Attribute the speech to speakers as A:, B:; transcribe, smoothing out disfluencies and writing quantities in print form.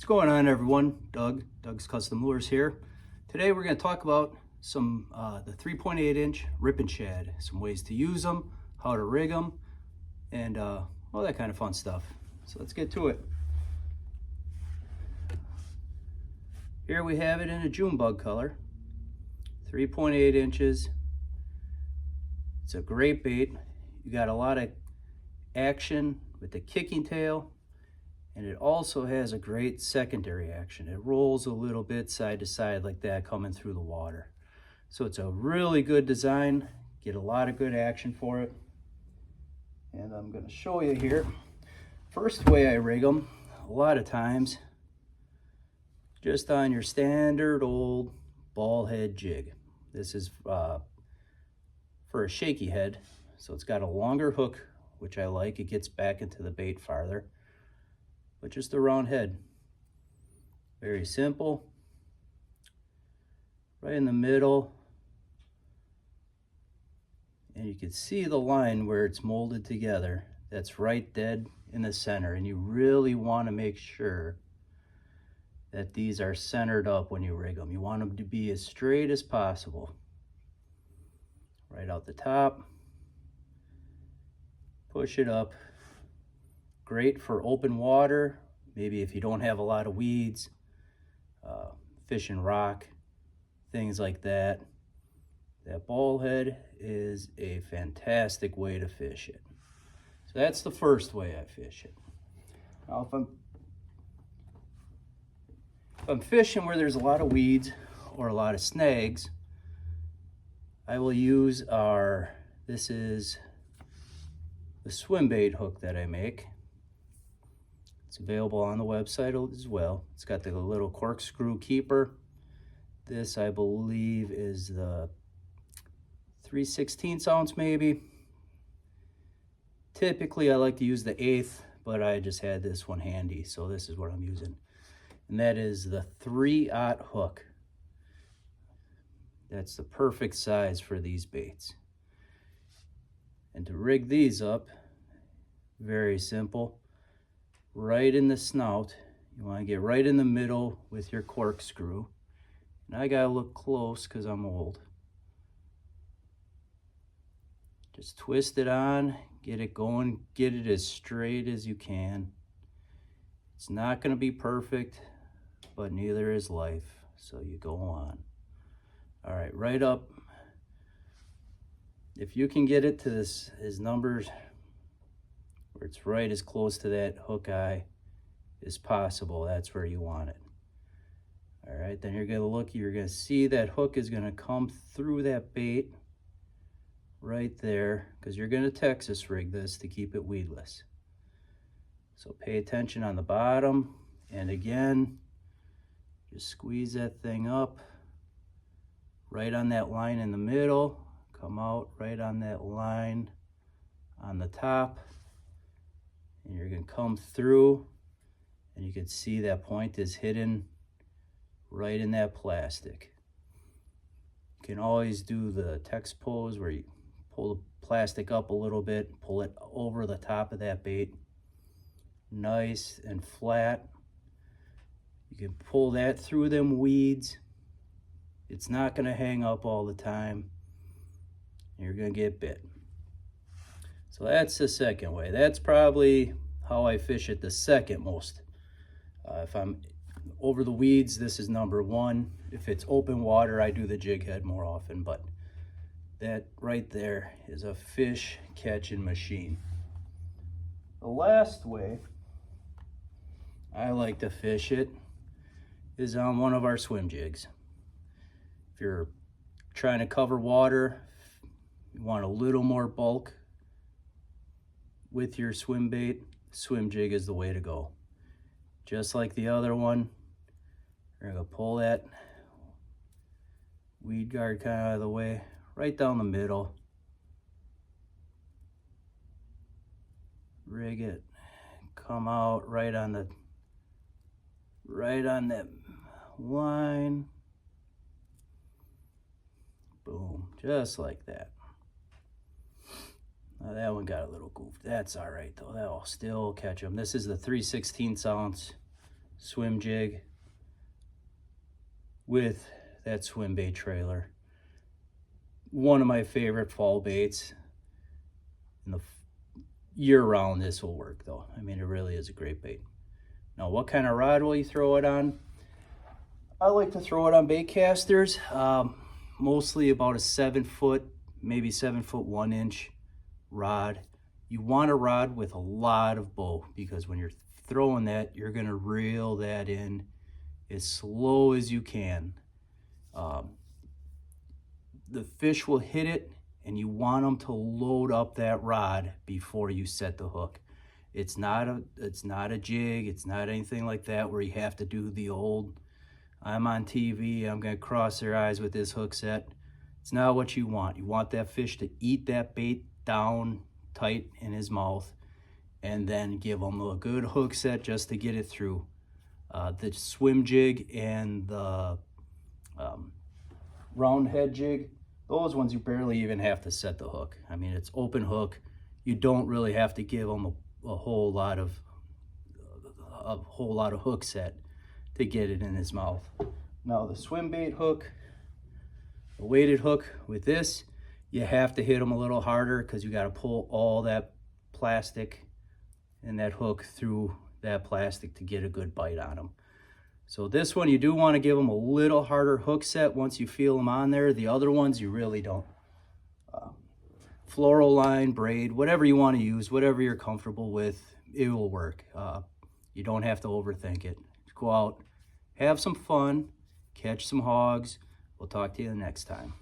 A: going on, everyone? Doug's Custom Lures here. Today we're going to talk about some the 3.8 inch rip and shad, some ways to use them, how to rig them, and all that kind of fun stuff. So let's get to it. Here we have it in a June bug color, 3.8 inches. It's a great bait. You got a lot of action with the kicking tail, and it also has a great secondary action. It rolls a little bit side to side like that coming through the water. So it's a really good design. Get a lot of good action for it. And I'm going to show you here. First way I rig them, a lot of times, just on your standard old ball head jig. This is for a shaky head, so it's got a longer hook, which I like. It gets back into the bait farther, but just a round head. Very simple. Right in the middle, and you can see the line where it's molded together. That's right dead in the center, and you really want to make sure that these are centered up when you rig them. You want them to be as straight as possible. Right out the top, push it up. Great for open water, maybe if you don't have a lot of weeds, fish and rock, things like that. That ball head is a fantastic way to fish it. So that's the first way I fish it. Now if I'm fishing where there's a lot of weeds or a lot of snags, I will use this is the swimbait hook that I make. It's available on the website as well. It's got the little corkscrew keeper. This, I believe, is the 3/16 ounce maybe. Typically I like to use the 1/8, but I just had this one handy, so this is what I'm using. And that is the 3/0 hook. That's the perfect size for these baits. And to rig these up, very simple. Right in the snout, you want to get right in the middle with your corkscrew. And I gotta look close because I'm old. Just twist it on, get it going, get it as straight as you can. It's not going to be perfect, but neither is life, so you go on. All right, right up. If you can get it to his numbers where it's right as close to that hook eye as possible, that's where you want it. All right, then you're going to look, you're going to see that hook is going to come through that bait right there, because you're going to Texas rig this to keep it weedless. So pay attention on the bottom, and again, just squeeze that thing up right on that line in the middle. Come out right on that line on the top, and you're going to come through, and you can see that point is hidden right in that plastic. You can always do the Tex pose where you pull the plastic up a little bit, pull it over the top of that bait, nice and flat. You can pull that through them weeds. It's not going to hang up all the time. You're going to get bit. So that's the second way. That's probably how I fish it the second most. If I'm over the weeds, this is number one. If it's open water, I do the jig head more often, but that right there is a fish catching machine. The last way I like to fish it is on one of our swim jigs. If you're trying to cover water, you want a little more bulk with your swim bait, swim jig is the way to go. Just like the other one, you're gonna pull that weed guard kind of out of the way, right down the middle. Rig it, come out right on that line. Boom, just like that. Now that one got a little goofed. That's all right though, that'll still catch them. This is the 3/16 ounce swim jig with that swim bait trailer. One of my favorite fall baits. In the year round, this will work though. I mean, it really is a great bait. Now, what kind of rod will you throw it on? I like to throw it on bait casters, mostly about a 7-foot, maybe 7-foot 1-inch rod. You want a rod with a lot of bow, because when you're throwing that, you're gonna reel that in as slow as you can. The fish will hit it, and you want them to load up that rod before you set the hook. It's not a jig, it's not anything like that where you have to do the old, I'm on TV, I'm gonna cross their eyes with this hook set. It's not what you want. You want that fish to eat that bait down tight in his mouth, and then give him a good hook set just to get it through. The swim jig and the round head jig, those ones you barely even have to set the hook. I mean, it's open hook. You don't really have to give them a whole lot of hook set to get it in his mouth. Now the swim bait hook, the weighted hook with this, you have to hit them a little harder because you got to pull all that plastic and that hook through that plastic to get a good bite on them. So this one, you do want to give them a little harder hook set once you feel them on there. The other ones, you really don't. Floral line, braid, whatever you want to use, whatever you're comfortable with, it will work. You don't have to overthink it. Just go out, have some fun, catch some hogs. We'll talk to you the next time.